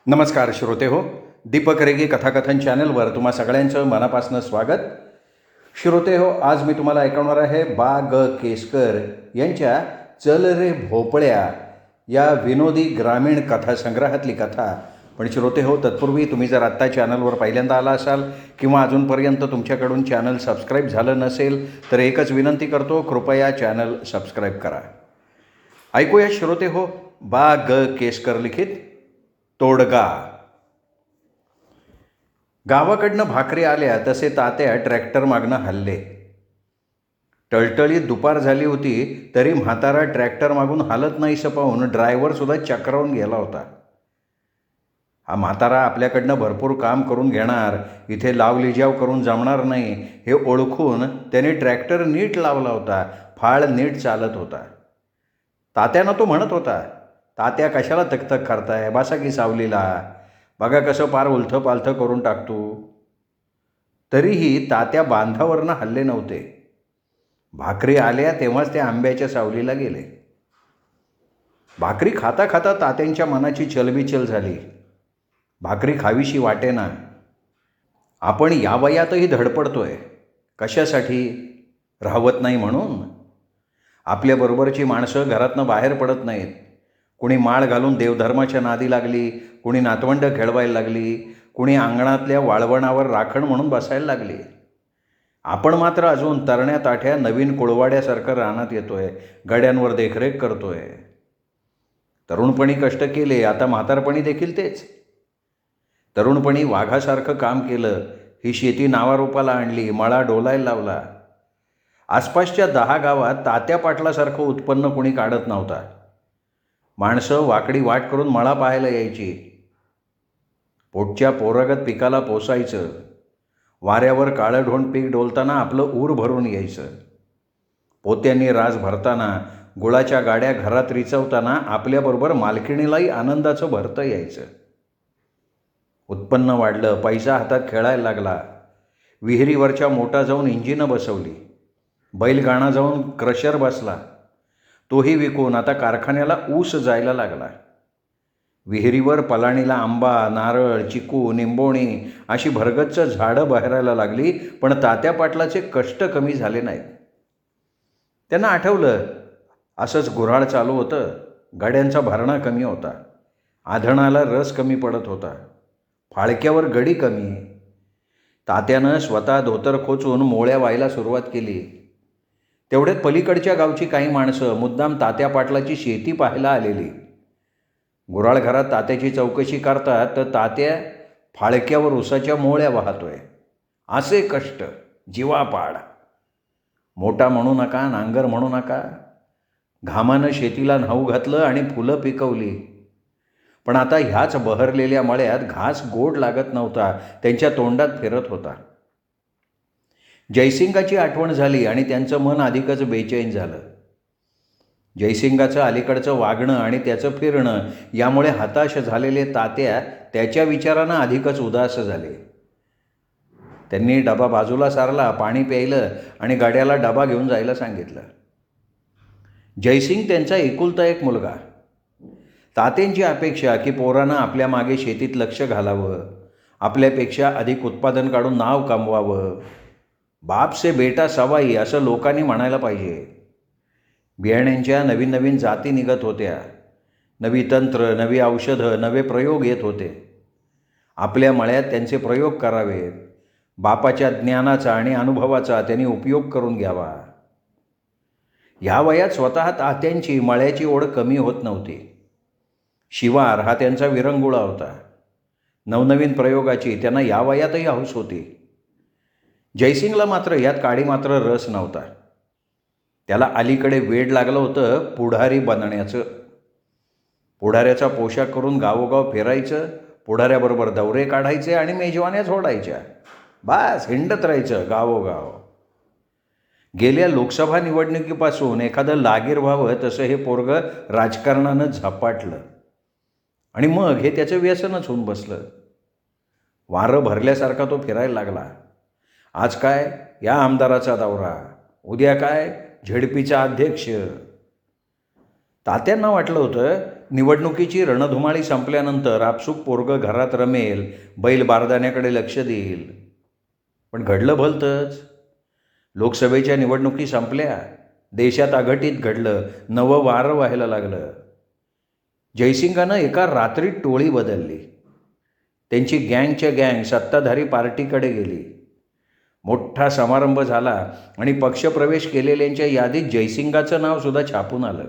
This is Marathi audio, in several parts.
नमस्कार श्रोते हो. दीपक रेगे कथाकथन चॅनलवर तुम्हा सगळ्यांचं मनापासून स्वागत. श्रोते हो, आज मी तुम्हाला ऐकवणार आहे बा ग केसकर यांच्या चल रे भोपळ्या या विनोदी ग्रामीण कथासंग्रहातली कथा. पण श्रोते हो, तत्पूर्वी तुम्ही जर आत्ता चॅनलवर पहिल्यांदा आला असाल किंवा अजूनपर्यंत तुमच्याकडून चॅनल सबस्क्राईब झालं नसेल तर एकच विनंती करतो, कृपया चॅनल सबस्क्राईब करा. ऐकूया श्रोते हो, बा ग केसकर लिखित तोडगा. गावाकडनं भाकरी आल्या तसे तात्या ट्रॅक्टर मागणं हल्ले. टळटळीत दुपार झाली होती तरी म्हातारा ट्रॅक्टर मागून हालत नाहीसं पाहून ड्रायव्हरसुद्धा चक्रावून गेला होता. हा म्हातारा आपल्याकडनं भरपूर काम करून घेणार, इथे लावलिजाव करून जमणार नाही हे ओळखून त्याने ट्रॅक्टर नीट लावला होता. फाळ नीट चालत होता. तात्यानं तो म्हणत होता, तात्या कशाला तकतक करताय, बसा की सावलीला, बघा कसं पार उलथं पालथं करून टाकतो. तरीही तात्या बांधावरनं हल्ले नव्हते. भाकरी आल्या तेव्हाच ते आंब्याच्या सावलीला गेले. भाकरी खाता खाता तात्यांच्या मनाची चलबिचल झाली. भाकरी खावीशी वाटेना. आपण या वयातही धडपडतोय कशासाठी? राहवत नाही म्हणून. आपल्याबरोबरची माणसं घरातनं बाहेर पडत नाहीत. कुणी माळ घालून देवधर्माच्या नादी लागली, कुणी नातवंड खेळवायला लागली, कुणी अंगणातल्या वाळवणावर राखण म्हणून बसायला लागली. आपण मात्र अजून तरण्या ताठ्या नवीन कुळवाड्यासारखं रानात येतोय, गड्यांवर देखरेख करतोय. तरुणपणी कष्ट केले, आता म्हातारपणी देखील तेच. तरुणपणी वाघासारखं काम केलं, ही शेती नावारूपाला आणली, मळा डोलायला लावला. आसपासच्या 10 गावात तात्या पाटलासारखं उत्पन्न कुणी काढत नव्हता. माणसं वाकडी वाट करून मळा पाहायला यायची. पोटच्या पोरागत पिकाला पोसायचं. वाऱ्यावर काळं ढोण पीक डोलताना आपलं ऊर भरून यायचं. पोत्यांनी रास भरताना, गुळाच्या गाड्या घरात रिचवताना आपल्याबरोबर मालकिणीलाही आनंदाचं भरतं यायचं. उत्पन्न वाढलं, पैसा हातात खेळायला लागला. विहिरीवरच्या मोटा जाऊन इंजिनं बसवली. बैलगाणा जाऊन क्रशर बसला. तोही विकून आता कारखान्याला ऊस जायला लागला. विहिरीवर पलाणीला आंबा, नारळ, चिकू, निंबोणी अशी भरगच्च झाडं बहरायला लागली. पण तात्या पाटलाचे कष्ट कमी झाले नाहीत. त्यांना आठवलं, असंच गुऱ्हाळ चालू होतं. गाड्यांचा भरणा कमी होता. आधणाला रस कमी पडत होता. फाळक्यावर गडी कमी. तात्यानं स्वतः धोतर खोचून मोळ्या व्हायला सुरुवात केली. तेवढ्यात पलीकडच्या गावची काही माणसं मुद्दाम तात्या पाटलाची शेती पाहायला आलेली. गुऱ्हाळ घरात तात्याची चौकशी करतात तर तात्या फाळक्यावर उसाच्या मोळ्या वाहतोय. असे कष्ट, जीवापाड. मोठा म्हणू नका, नांगर म्हणू नका. घामानं शेतीला न्हाऊ घातलं आणि फुलं पिकवली. पण आता ह्याच बहरलेल्या मळ्यात घास गोड लागत नव्हता, त्यांच्या तोंडात फिरत होता. जयसिंगाची आठवण झाली आणि त्यांचं मन अधिकच बेचैन झालं. जयसिंगाचं अलीकडचं वागणं आणि त्याचं फिरणं यामुळे हताश झालेले तात्या त्याच्या विचारानं अधिकच उदास झाले. त्यांनी डबा बाजूला सारला, पाणी प्यायलं आणि गाड्याला डबा घेऊन जायला सांगितलं. जयसिंग त्यांचा एकुलता एक मुलगा. तात्यांची अपेक्षा की पोरानं आपल्या मागे शेतीत लक्ष घालावं, आपल्यापेक्षा अधिक उत्पादन काढून नाव कमवावं. बाप से बेटा सवाई असं लोकांनी म्हणायला पाहिजे. बियाण्यांच्या नवीन नवीन जाती निघत होत्या. नवी तंत्र, नवी औषधं, नवे प्रयोग येत होते. आपल्या मळ्यात त्यांचे प्रयोग करावेत. बापाच्या ज्ञानाचा आणि अनुभवाचा त्यांनी उपयोग करून घ्यावा. ह्या वयात स्वतः तात्यांची मळ्याची ओढ कमी होत नव्हती. शिवार हा त्यांचा विरंगुळा होता. नवनवीन प्रयोगाची त्यांना या वयातही हौस होती. जयसिंगला मात्र यात काडी मात्र रस नव्हता. त्याला अलीकडे वेड लागलं होतं पुढारी बनण्याचं. पुढाऱ्याचा पोशाख करून गावोगाव फिरायचं, पुढाऱ्याबरोबर दौरे काढायचे आणि मेजवान्या झोडायच्या. बास हिंडत राहायचं गावोगाव. गेल्या लोकसभा निवडणुकीपासून एखादं लागीर व्हावं तसं हे पोरगं राजकारणानं झपाटलं आणि मग हे त्याचं व्यसनच होऊन बसलं. वारं भरल्यासारखा तो फिरायला लागला. आज काय या आमदाराचा दौरा, उद्या काय झेडपीचा अध्यक्ष. तात्यांना वाटलं होतं निवडणुकीची रणधुमाळी संपल्यानंतर आपसूक पोरगं घरात रमेल, बैल बारदाण्याकडे लक्ष देईल. पण घडलं भलतंच. लोकसभेच्या निवडणुकी संपल्या, देशात अघटित घडलं, नवं वारं व्हायला लागलं. जयसिंगानं एका रात्रीत टोळी बदलली. त्यांची गँगच्या गँग सत्ताधारी पार्टीकडे गेली. मोठा समारंभ झाला आणि पक्षप्रवेश केलेल्यांच्या यादीत जयसिंगाचं नावसुद्धा छापून आलं.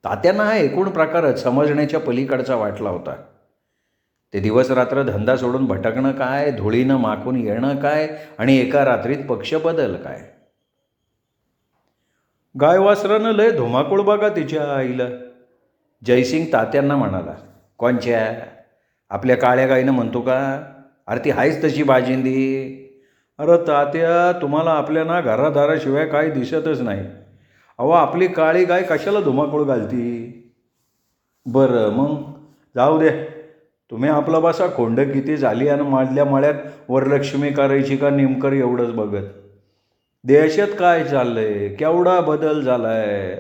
तात्यांना हा एकूण प्रकारच समजण्याच्या पलीकडचा वाटला होता. ते दिवस रात्र धंदा सोडून भटकणं काय, धुळीनं माखून येणं काय आणि एका रात्रीत पक्ष बदल काय. गायवासरानं लय धुमाकूळ बघा तिच्या आईला, जयसिंग तात्यांना म्हणाला. कोणच्या? आपल्या काळ्या गाईनं म्हणतो का? अरे ती आहेच तशी बाजिंदी. अरे तात्या, तुम्हाला आपल्या ना घरादाराशिवाय काही दिसतच नाही. अहो, आपली काळी गाय कशाला धुमाकूळ घालती? बरं मग जाऊ दे, तुम्ही आपला बसा. खोंड किती झाली आणि माडल्या मळ्यात वरलक्ष्मी करायची का नेमकर एवढंच बघत. देशात काय चाललंय, केवढा बदल झालाय.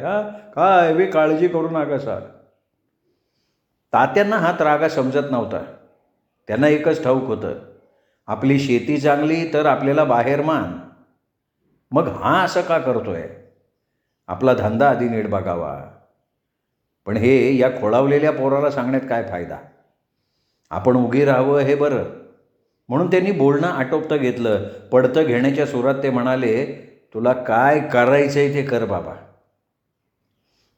काय बी काळजी करू नका सर. तात्यांना हा त्रागा समजत नव्हता. त्यांना एकच ठाऊक होतं, आपली शेती चांगली तर आपल्याला बाहेर मान. मग हा असं का करतोय? आपला धंदा आधी नीट बघावा. पण हे या खोळावलेल्या पोराला सांगण्यात काय फायदा? आपण उगी राहावं हे बरं. म्हणून त्यांनी बोलणं आटोपतं घेतलं. पडतं घेण्याच्या सुरात ते म्हणाले, तुला काय करायचंय ते कर बाबा.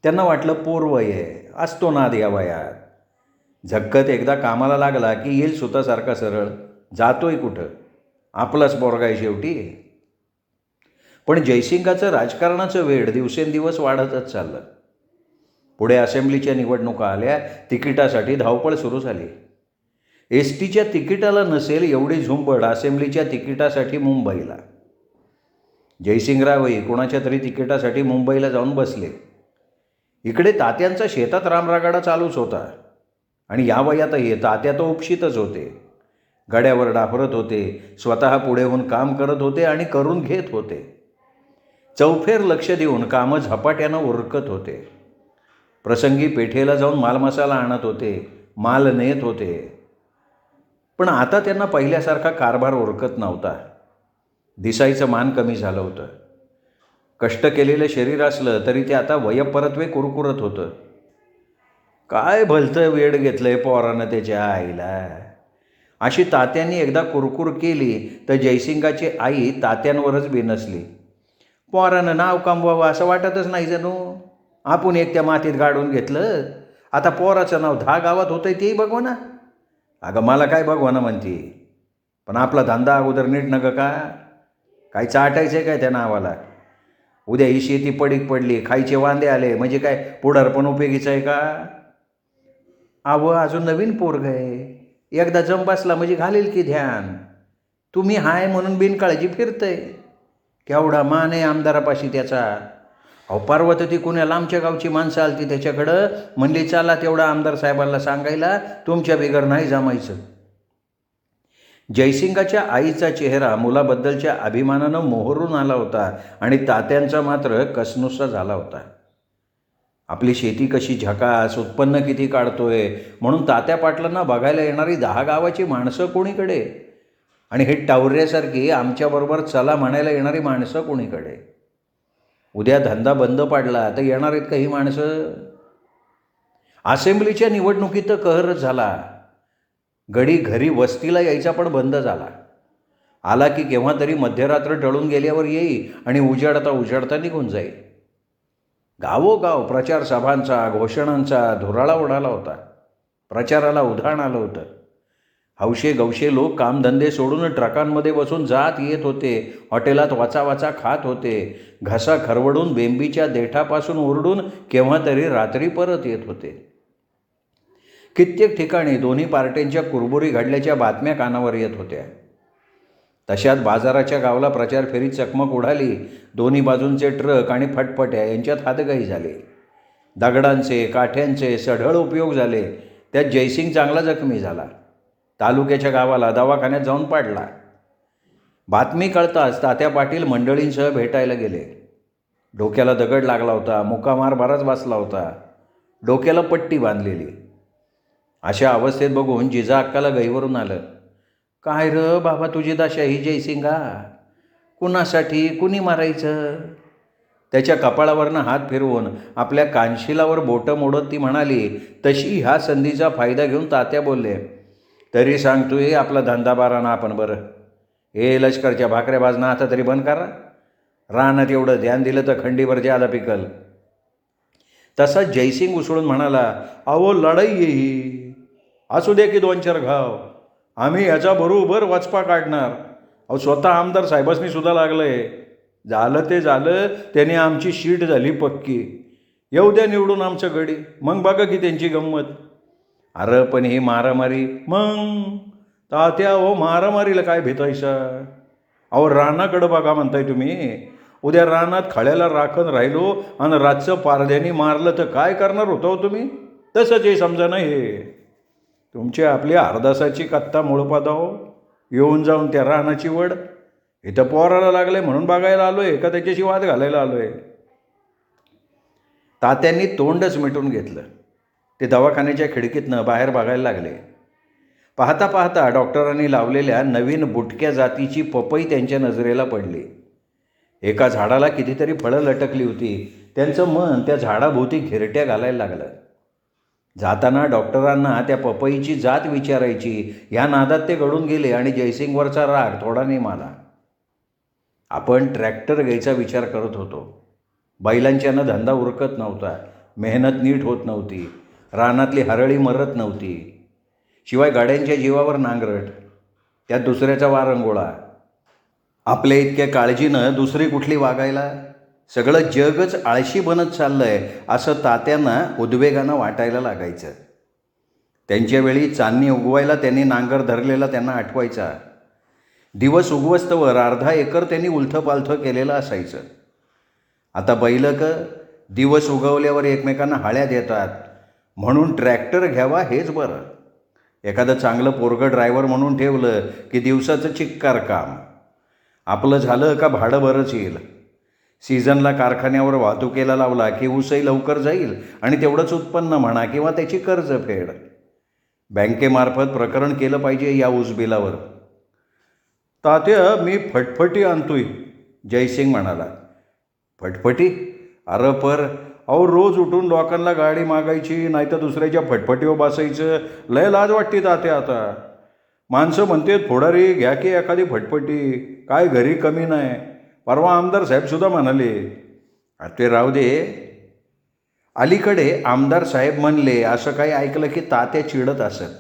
त्यांना वाटलं पोरवय आहे, असतो नाद या वयात. झक्कत एकदा कामाला लागला की येईल सुतासारखा सरळ. जातोय कुठं? आपलाच पोरगा आहे शेवटी. पण जयसिंगाचं राजकारणाचं वेळ दिवसेंदिवस वाढतच चाललं. पुढे असेंब्लीच्या निवडणुका आल्या. तिकिटासाठी धावपळ सुरू झाली. एस टीच्या तिकिटाला नसेल एवढी झुंबड असेंब्लीच्या तिकिटासाठी मुंबईला. जयसिंगरावही कोणाच्या तरी तिकिटासाठी मुंबईला जाऊन बसले. इकडे तात्यांचा शेतात रामरागाडा चालूच होता. आणि या वयातही तात्या तो उपशीतच होते. गड्यावर डाफरत होते, स्वतः पुढे होऊन काम करत होते आणि करून घेत होते. चौफेर लक्ष देऊन कामं झपाट्यानं उरकत होते. प्रसंगी पेठेला जाऊन मालमसाला आणत होते, माल नेत होते. पण आता त्यांना पहिल्यासारखा कारभार उरकत नव्हता. दिसायचं मान कमी झालं होतं. कष्ट केलेलं शरीर असलं तरी ते आता वयपरत्वे कुरकुरत होतं. काय भलतं वेड घेतलंय पोरानं त्याच्या आईला, अशी तात्यांनी एकदा कुरकुर केली तर जयसिंगाची आई तात्यांवरच बेनसली. पोरानं नाव कमवावं असं वाटतच नाही जणू. आपण एक त्या मातीत गाडून घेतलं, आता पोराचं नाव 10 गावात होतंय तेही बघवा ना. अगं मला काय बघवा ना म्हणती, पण आपला धंदा अगोदर नीट नका का? काय चाटायचं आहे काय त्या नावाला? उद्या ही शेती पडीक पडली, खायचे वांदे आले म्हणजे काय पुढारपण उपयोगीचं आहे का? अजून नवीन पोरग आहे, एकदा जम बसला म्हणजे घालेल की ध्यान. तुम्ही हाय म्हणून बिनकाळजी फिरतंय. केवढा मान आहे आमदारापाशी त्याचा. परवा तर ती कुण्या लांबच्या गावची माणसं आलती त्याच्याकडं, म्हणली चला तेवढा आमदार साहेबांना सांगायला, तुमच्या बिगर नाही जमायचं. जयसिंगाच्या आईचा चेहरा मुलाबद्दलच्या अभिमानानं मोहरून आला होता आणि तात्यांचा मात्र कसनुसा झाला होता. आपली शेती कशी झकास, उत्पन्न किती काढतोय म्हणून तात्या पाटलांना बघायला येणारी 10 गावाची माणसं कोणीकडे, आणि हे टावऱ्यासारखी आमच्याबरोबर चला म्हणायला येणारी माणसं कोणीकडे. उद्या धंदा बंद पाडला तर येणार आहेत का ही माणसं? असेंब्लीच्या निवडणुकीत तर कहरच झाला. गडी घरी वस्तीला यायचा पण बंद झाला. आला की केव्हा तरी मध्यरात्र टळून गेल्यावर येई आणि उजाडता निघून जाई. गावोगाव प्रचार सभांचा, घोषणांचा धुराळा उडाला होता. प्रचाराला उधाण आलं होतं. हौशे गवशे लोक कामधंदे सोडून ट्रकांमध्ये बसून जात येत होते. हॉटेलात वाचा खात होते. घसा खरवडून बेंबीच्या देठापासून ओरडून केव्हा तरी रात्री परत येत होते. कित्येक ठिकाणी दोन्ही पार्ट्यांच्या कुरबुरी घडल्याच्या बातम्या कानावर येत होत्या. तशात बाजाराच्या गावाला प्रचार फेरीत चकमक उडाली. दोन्ही बाजूंचे ट्रक आणि फटफट्या यांच्यात हातघाई झाली. दगडांचे काठ्यांचे सढळ उपयोग झाले. त्यात जयसिंग चांगला जखमी झाला. तालुक्याच्या गावाला दवाखान्यात जाऊन पाडला. बातमी कळताच तात्या पाटील मंडळींसह भेटायला गेले. डोक्याला दगड लागला होता. मुकामार बराच बसला होता. डोक्याला पट्टी बांधलेली. अशा अवस्थेत बघून जिजा अक्काला गैवरून आलं. काय र बाबा तुझी दशा ही जयसिंगा? कुणासाठी कुणी मारायचं? त्याच्या कपाळावरनं हात फिरवून आपल्या कानशिलावर बोटं मोडत ती म्हणाली. तशी ह्या संधीचा फायदा घेऊन तात्या बोलले, तरी सांगतोय आपला धंदा बारा ना आपण बरं. हे लष्करच्या भाकऱ्या भाजणं आता तरी बंद करा. रानात एवढं ध्यान दिलं तर खंडीवर ज्यादा पिकल. तसाच जयसिंग उसळून म्हणाला, अहो लढाई येई, असू दे की 2-4 घाव, आम्ही याचा बरोबर वचपा काढणार. अहो स्वतः आमदार साहेबांनी सुद्धा लागलंय. झालं ते झालं, त्याने आमची शीट झाली पक्की. येऊ द्या निवडून आमचं गडी, मग बघा की त्यांची गंमत. अरे पण ही मारामारी मग तात्या, हो मारामारीला काय भेटायचा? अहो रानाकडं बघा म्हणताय तुम्ही. उद्या रानात खळ्याला राखण राहिलो आणि रातचं पारध्यानी मारलं तर काय करणार होता हो तुम्ही? तसंच हे समजा ना, हे तुमची आपली अर्धासाची कत्ता मुळपादाव येऊन जाऊन त्या रानाची वड. इथं पोराला लागलंय म्हणून बघायला आलोय का त्याच्याशी वाद घालायला आलोय? तात्यांनी तोंडच मिटून घेतलं. ते दवाखान्याच्या खिडकीतनं बाहेर बघायला लागले. पाहता पाहता डॉक्टरांनी लावलेल्या नवीन बुटक्या जातीची पपई त्यांच्या नजरेला पडली. एका झाडाला कितीतरी फळं लटकली होती. त्यांचं मन त्या झाडाभोवती घिरट्या घालायला लागलं. जाताना डॉक्टरांना त्या पपईची जात विचारायची ह्या नादात ते घडून गेले आणि जयसिंगवरचा राग थोडा नाही आला. आपण ट्रॅक्टर घ्यायचा विचार करत होतो. बैलांच्यानं धंदा उरकत नव्हता, मेहनत नीट होत नव्हती, रानातली हरळी मरत नव्हती, शिवाय गाड्यांच्या जीवावर नांगरट, त्यात दुसऱ्याचा वारंगोळा. आपल्या इतक्या काळजीनं दुसरी कुठली वागायला? सगळं जगच आळशी बनत चाललंय असं तात्यांना उद्वेगानं वाटायला लागायचं. त्यांच्या वेळी चांदणी उगवायला त्यांनी नांगर धरलेला त्यांना आठवायचा. दिवस उगवस्तवर अर्धा एकर त्यांनी उलथंपालथं केलेलं असायचं. आता बैलक दिवस उगवल्यावर एकमेकांना हाळ्या देतात म्हणून ट्रॅक्टर घ्यावा हेच बरं. एखादं चांगलं पोरगं ड्रायव्हर म्हणून ठेवलं की दिवसाचं चिक्कार काम. आपलं झालं का भाडं बरंच येईल. सीझनला कारखान्यावर वाहतुकीला लावला की ऊसही लवकर जाईल आणि तेवढंच उत्पन्न म्हणा किंवा त्याची कर्जफेड. बँकेमार्फत प्रकरण केलं पाहिजे या ऊस बिलावर. तात्या मी फटफटी आणतोय, जयसिंग म्हणाला. फटफटी? अरे पर अहो रोज उठून लोकांना गाडी मागायची नाही तर दुसऱ्याच्या फटफटीवर बसायचं. लय लाज वाटते तात्या आता. माणसं म्हणते फोडारी घ्या की एखादी फटफटी, काय घरी कमी नाही. परवा आमदार साहेबसुद्धा म्हणाले. ते राहू दे. अलीकडे आमदार साहेब म्हणले असं काही ऐकलं की तात्या चिडत असत.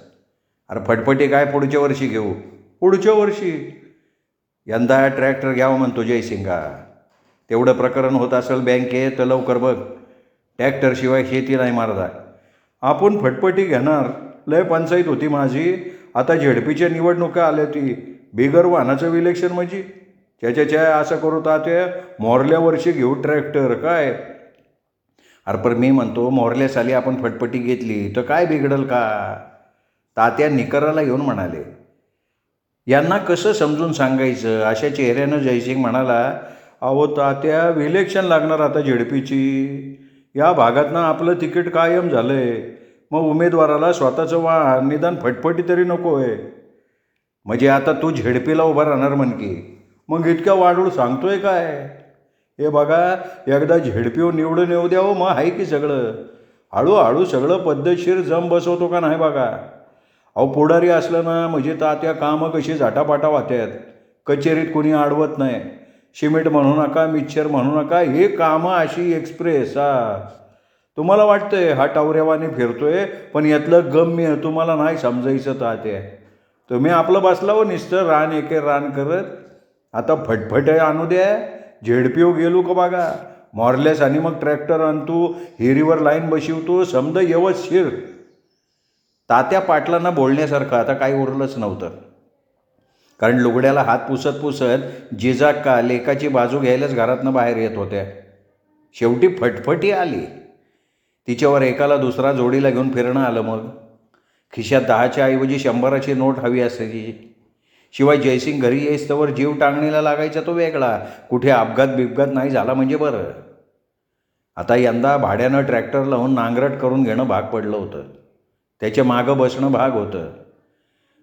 अरे फटफटी काय पुढच्या वर्षी घेऊ. पुढच्या वर्षी? यंदा ट्रॅक्टर घ्यावं म्हणतो जयसिंगा. तेवढं प्रकरण होत असेल बँकेत तर लवकर बघ. ट्रॅक्टरशिवाय शेती नाही मारदा. आपण फटफटी घेणार. लय पंचायत होती माझी. आता झेडपीच्या निवडणुका आल्या ती बिगर वाहनाचं इलेक्शन म्हणजे त्याच्या असं करू तात्या मोरल्या वर्षी घेऊ ट्रॅक्टर काय? अरे पण मी म्हणतो मोरल्या साली आपण फटफटी घेतली तर काय बिघडल का? तात्या निकराला येऊन म्हणाले. यांना कसं समजून सांगायचं अशा चेहऱ्यानं जयसिंग म्हणाला. अहो तात्या इलेक्शन लागणार आता झेडपीची. या भागातनं आपलं तिकीट कायम झालं आहे. मग उमेदवाराला स्वतःचं वाहन निदान फटफटी तरी नको आहे. म्हणजे आता तू झेडपीला उभा राहणार म्हण की. मग इतक्या वाढूळ सांगतोय काय? हे बघा एकदा झेडपीवर निवडून येऊ द्यावं मग आहे की सगळं. हळूहळू सगळं पद्धतशीर जम बसवतो का नाही बघा. अहो पुढारी असलं ना म्हणजे तात्या कामं कशी झाटापाटा वाहतात. कचेरीत कुणी अडवत नाही. सिमेंट म्हणू नका, मिक्सर म्हणू नका, हे कामं अशी एक्सप्रेस. तुम्हाला वाटतंय हा टावऱ्यावाने फिरतोय पण यातलं गम्य तुम्हाला नाही समजायचं तात्या. तुम्ही आपलं बसला हो नुसतं रान एके रान करत. आता फटफटे आणू द्या. झेडपीओ गेलो का बघा. मॉरलेस आणि मग ट्रॅक्टर आणतो, हिरीवर लाईन बशिवतो, समजा व्यवस्थित. तात्या पाटलांना बोलण्यासारखं आता काही उरलंच नव्हतं. कारण लुगड्याला हात पुसत पुसत जिजाक्का लेकाची बाजू घ्यायलाच घरातनं बाहेर येत होत्या. शेवटी फटफटी आली. तिच्यावर एकाला दुसरा जोडीला घेऊन फिरणं आलं. मग खिशात 10च्या ऐवजी 100ची नोट हवी असायची. शिवाय जयसिंग घरी येईस्तवर जीव टांगणीला लागायचा तो वेगळा. कुठे अपघात बिपघात नाही झाला म्हणजे बरं. आता यंदा भाड्यानं ट्रॅक्टर लावून नांगरट करून घेणं भाग पडलं होतं. त्याच्या मागं बसणं भाग होतं.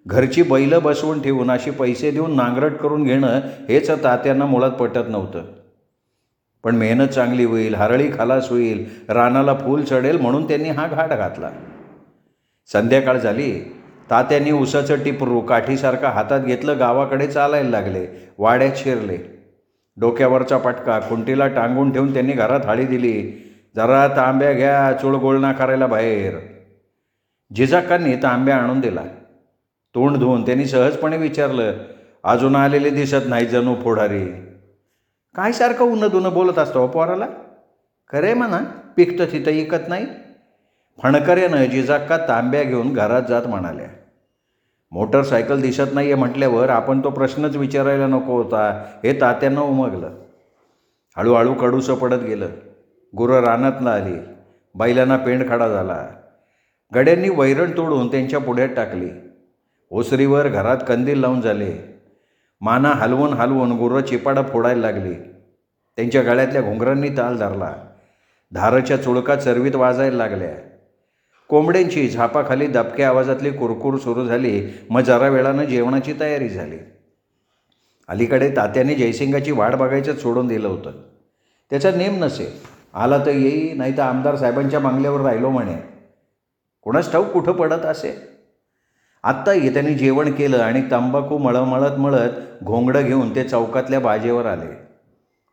घरची बैलं बसवून ठेवून अशी पैसे देऊन नांगरट करून घेणं हेच तात्यांना मुळात पटत नव्हतं. पण मेहनत चांगली होईल, हरळी खलास होईल, रानाला फूल चढेल म्हणून त्यांनी हा घाट घातला. संध्याकाळ झाली. तात्यांनी उसाचं टिपरू काठीसारखा हातात घेतलं, गावाकडे चालायला लागले. वाड्यात शिरले. डोक्यावरचा पटका खुंटीला टांगून ठेवून त्यांनी घरात थाळी दिली. जरा तांब्या घ्या, चुळगोळणा करायला बाहेर. जिजाक्कांनी तांब्या आणून दिला. तोंड धुवून त्यांनी सहजपणे विचारलं, अजून आलेले दिसत नाही जणू फोडारी. काय सारखं उन्हं बोलत असतो पोराला? खरे म्हणा, पिकतं तिथं इकत नाही. फणकऱ्यानं जिजाक्का तांब्या घेऊन घरात जात म्हणाल्या, मोटरसायकल दिसत नाही आहे म्हटल्यावर आपण तो प्रश्नच विचारायला नको होता, हे तात्यांना उमगलं. हळूहळू कडूसं पडत गेलं. गुरं रानातनं आली. बैलांना पेंडखाडा झाला. गड्यांनी वैरण तोडून त्यांच्या पुढ्यात टाकली. ओसरीवर घरात कंदील लावून झाले. माना हलवून हलवून गुरं चिपाडं फोडायला लागली. त्यांच्या गळ्यातल्या घुंगरांनी ताल धरला. धारच्या चुळका चरवीत वाजायला लागल्या. कोंबड्यांची झापाखाली दबक्या आवाजातली कुरकुर सुरू झाली. मग जरा वेळानं जेवणाची तयारी झाली. अलीकडे तात्याने जयसिंगाची वाट बघायचं सोडून दिलं होतं. त्याचा नेम नसे. आला तर येई, नाही तर आमदार साहेबांच्या बंगल्यावर राहिलो म्हणे. कोणास ठाऊक कुठं पडत असे. आत्ता त्यांनी जेवण केलं आणि तंबाखू मळत घोंगडं घेऊन ते चौकातल्या बाजेवर आले.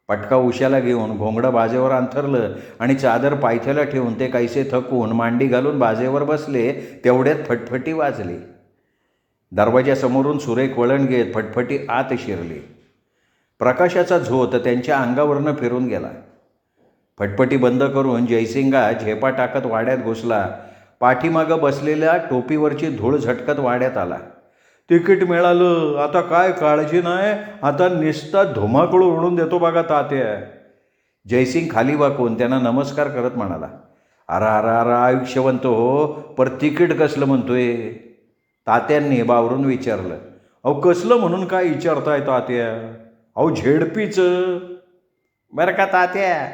पटका उशाला घेऊन घोंगडं बाजेवर अंथरलं आणि चादर पायथ्याला ठेवून ते कैसे थकून मांडी घालून बाजेवर बसले. तेवढ्यात फटफटी वाजली. दरवाजासमोरून सुरेख वळण घेत फटफटी आत शिरली. प्रकाशाचा झोत त्यांच्या अंगावरनं फिरून गेला. फटफटी बंद करून जयसिंगा झेपा टाकत वाड्यात घुसला. पाठीमागं बसलेल्या टोपीवरची धूळ झटकत वाड्यात आला. तिकीट मिळालं, आता काय काळजी नाही, आता निस्ता धुमाकूळ उडून देतो बघा तात्या. जयसिंग खाली वाकून त्यांना नमस्कार करत म्हणाला, अरा अरा अरा आयुष्यवंत हो, पर तिकीट कसलं म्हणतोय? तात्यांनी बावरून विचारलं. अहो कसलं म्हणून काय विचारताय तात्या? अहो झेडपीचं. बरं का तात्या,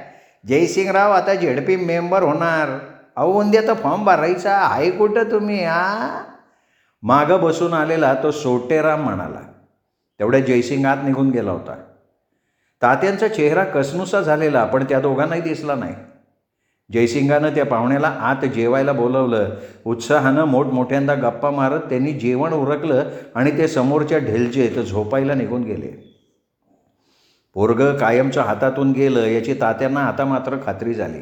जयसिंगराव आता झेडपी मेंबर होणार. अहो उद्या तर फॉर्म भरायचा आहे. कुठं तुम्ही? मागं बसून आलेला तो सोटेराम म्हणाला. तेवढ्या जयसिंग आत निघून गेला होता. तात्यांचा चेहरा कसनुसा झालेला पण त्या दोघांनाही दिसला नाही. जयसिंगानं त्या पाहुण्याला आत जेवायला बोलवलं. उत्साहानं मोठमोठ्यांदा गप्पा मारत त्यांनी जेवण उरकलं आणि ते समोरच्या ढेलजेत झोपायला निघून गेले. पोरगं कायमच्या हातातून गेलं याची तात्यांना आता मात्र खात्री झाली.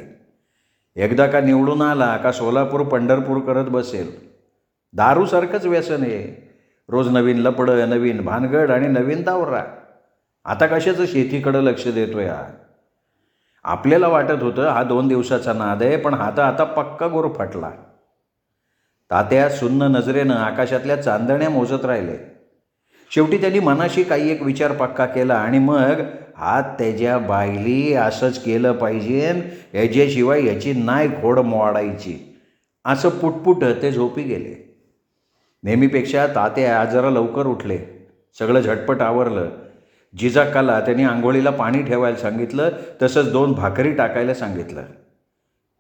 एकदा का निवडून आला का सोलापूर पंढरपूर करत बसेल. दारूसारखंच व्यसन आहे. रोज नवीन लपडं, नवीन भानगड आणि नवीन दावरा. आता कशाचं शेतीकडं लक्ष देतोय हा? आपल्याला वाटत होतं हा 2 दिवसाचा नाद आहे, पण आता पक्का गोर फटला. तात्या सुन्न नजरेनं आकाशातल्या चांदण्या मोजत राहिले. शेवटी त्यांनी मनाशी काही एक विचार पक्का केला आणि मग हात त्याच्या बायली असंच केलं पाहिजे, याच्याशिवाय याची नाही घोड मोडायची, असं पुटपुट ते झोपी गेले. नेहमीपेक्षा तात्या आज जरा लवकर उठले. सगळं झटपट आवरलं. जिजाक्काला त्यांनी आंघोळीला पाणी ठेवायला सांगितलं, तसंच 2 भाकरी टाकायला सांगितलं.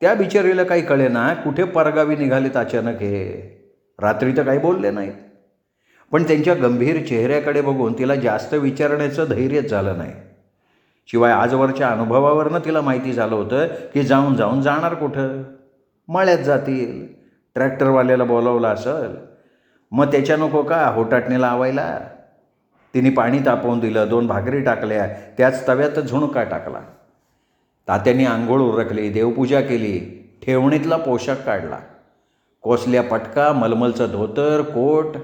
त्या बिचारीला काही कळेना कुठे परगावी निघालेत अचानक हे. रात्री तर काही बोलले नाहीत, पण त्यांच्या गंभीर चेहऱ्याकडे बघून तिला जास्त विचारण्याचं धैर्यच झालं नाही. शिवाय आजवरच्या अनुभवावरनं तिला माहिती झालं होतं की जाऊन जाणार कुठं? मळ्यात जातील. ट्रॅक्टरवाल्याला बोलावलं असेल, मग त्याच्या नको का होटाटणे लावायला? तिने पाणी तापवून दिलं. 2 भाकरी टाकल्या. त्याच तव्यात झुणका टाकला. तात्यांनी आंघोळ उरकली, देवपूजा केली, ठेवणीतला पोशाख काढला. कोसल्या पटका, मलमलचं धोतर, कोट,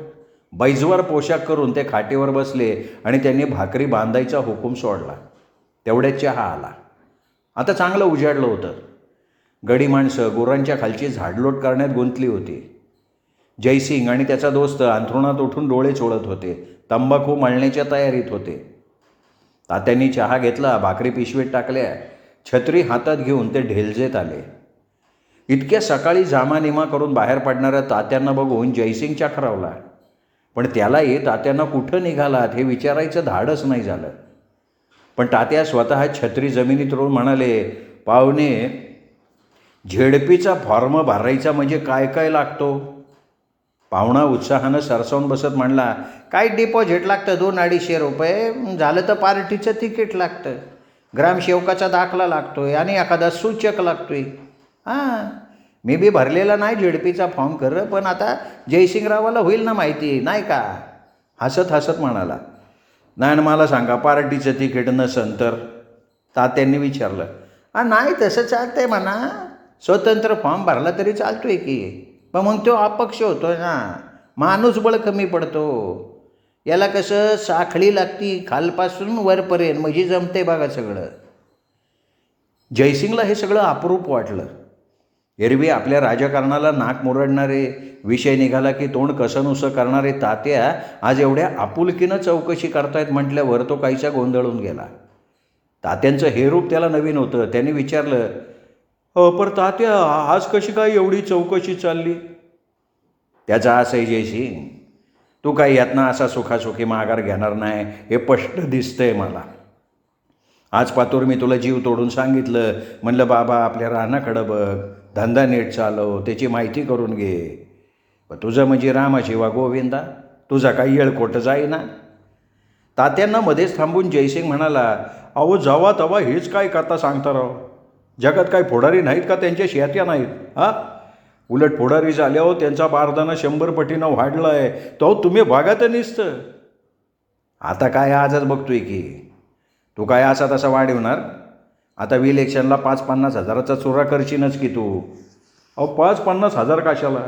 बैजवार पोशाख करून ते खाटेवर बसले आणि त्यांनी भाकरी बांधायचा हुकूम सोडला. तेवढ्यात चहा आला. आता चांगलं उजाडलं होतं. गडी माणसं गुरांच्या खालची झाडलोट करण्यात गुंतली होती. जयसिंग आणि त्याचा दोस्त अंथरुणात उठून डोळे चोळत होते. तंबाखू मळण्याच्या तयारीत होते. तात्यांनी चहा घेतला, भाकरी पिशवीत टाकल्या. छत्री हातात घेऊन ते ढेलजेत आले. इतक्या सकाळी जामानिमा करून बाहेर पडणाऱ्या तात्यांना बघून जयसिंग चक्रावला. पण त्यालाही तात्यांना कुठं निघालात हे विचारायचं धाडस नाही झालं. पण तात्या स्वतः छत्री जमिनीत रोवून म्हणाले, पाहुणे झेडपीचा फॉर्म भरायचा म्हणजे काय काय लागतो? पाहुणा उत्साहानं सरसावून बसत म्हणला, काय डिपॉझिट लागतं 200-250 रुपये, झालं तर पार्टीचं तिकीट लागतं, ग्रामसेवकाचा दाखला लागतोय आणि एखादा सूचक लागतोय. हां, मी बी भरलेला नाही झेडपीचा फॉर्म खरं, पण आता जयसिंगरावाला होईल ना माहिती, नाही का? हसत हसत म्हणाला. नाही, मला सांगा, पार्टीचं तिकीट नसन तर? तात्यांनी विचारलं. नाही तसं चालतंय म्हणा, स्वतंत्र फॉर्म भरला तरी चालतोय की, पण मग तो अपक्ष होतोय ना, माणूसबळ कमी पडतो. याला कसं साखळी लागती खालपासून वरपर्यंत, म्हणजे जमते बघा सगळं. जयसिंगला हे सगळं अप्रूप वाटलं. एरवी आपल्या राजकारणाला नाक मुरडणारे, विषय निघाला की तोंड कसंनुसं करणारे तात्या आज एवढ्या आपुलकीनं चौकशी करतायत म्हटल्यावर तो काहीसा गोंधळून गेला. तात्यांचं हे रूप त्याला नवीन होतं. त्यांनी विचारलं, पण तात्या, आज कशी काय एवढी चौकशी चालली? त्याचा असं जयसिंग, तू काही यातनं असा सुखासुखी माघार घेणार नाही हे स्पष्ट दिसतंय मला. आज पातूर मी तुला जीव तोडून सांगितलं, म्हणलं बाबा आपल्या रानाकडं बघ, धंदा नीट चालव, त्याची माहिती करून घे. पण तुझं म्हणजे रामाशिवा गोविंदा, तुझा काही येळकोट जाईना. तात्यांना मध्येच थांबून जयसिंग म्हणाला, अहो जावा तवा हेच काय कथा सांगता राव, जगात काय फोडारी नाहीत का त्यांच्या शेत्या नाहीत? हां, उलट फोडारी झाल्यावर त्यांचा बारदाना 100 पटीनं वाढला आहे, तो तुम्ही बघा तर निसतं. आता काय आजच बघतोय की, तू काय असा तसा वाढवणार? आता इलेक्शनला 5-50 हजाराचा चुरा करशीनच की तू. 5-50 हजार कशाला?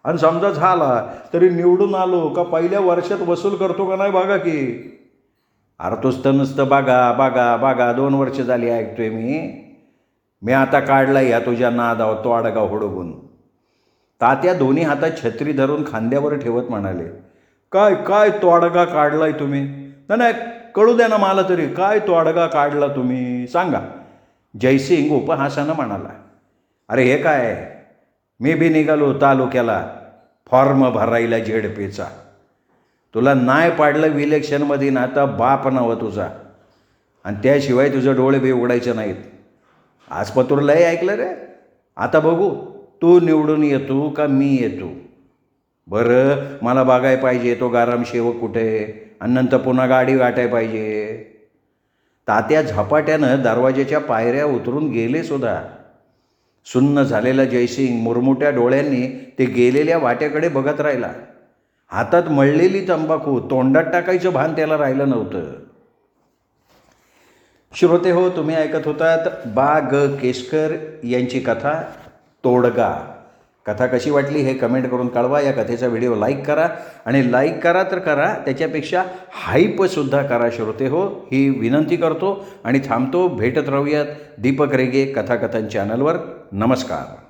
आणि समजा झाला तरी निवडून आलो का पहिल्या वर्षात वसूल करतो का नाही बघा की. अरे तोच नुसतं बघा बघा बघा 2 वर्ष झाली ऐकतोय मी आता काढला या तुझ्या नादाव तो अडगा हुडकून. तात्या दोन्ही हातात छत्री धरून खांद्यावर ठेवत म्हणाले, काय काय तो अडगा काढलाय तुम्ही? नाही, कळू द्या ना मला तरी, काय तो अडगा काढला तुम्ही सांगा. जयसिंग उपहासानं म्हणाला, अरे हे काय, मी बी निघालो तालुक्याला फॉर्म भरायला झेडपीचा. तुला नाही पाडलं इलेक्शनमध्ये ना तर बाप नवं तुझा, आणि त्याशिवाय तुझं डोळे बी उघडायचे नाहीत. आज पतूर लय ऐकलं रे. आता बघू तू निवडून येतो का मी येतो. बरं मला बघाय पाहिजे तो ग्रामसेवक कुठे, आणि नंतर पुन्हा गाडी वाटाय पाहिजे. तात्या झपाट्यानं दरवाजाच्या पायऱ्या उतरून गेले सुद्धा. सुन्न झालेला जयसिंग मुरमुट्या डोळ्यांनी ते गेलेल्या वाट्याकडे बघत राहिला. हातात मळलेली तंबाखू तोंडात टाकायचं भान त्याला राहिलं नव्हतं. श्रोते हो, तुम्ही ऐकत होतात बा.ग. केसकर यांची कथा तोडगा. कथा कशी वाटली हे कमेंट करून कळवा. या कथेचा व्हिडिओ लाईक करा, आणि लाईक करा तर करा, त्याच्यापेक्षा हाईपसुद्धा करा श्रोते हो, ही विनंती करतो आणि थांबतो. भेटत राहूयात दीपक रेगे कथाकथन चॅनलवर. नमस्कार.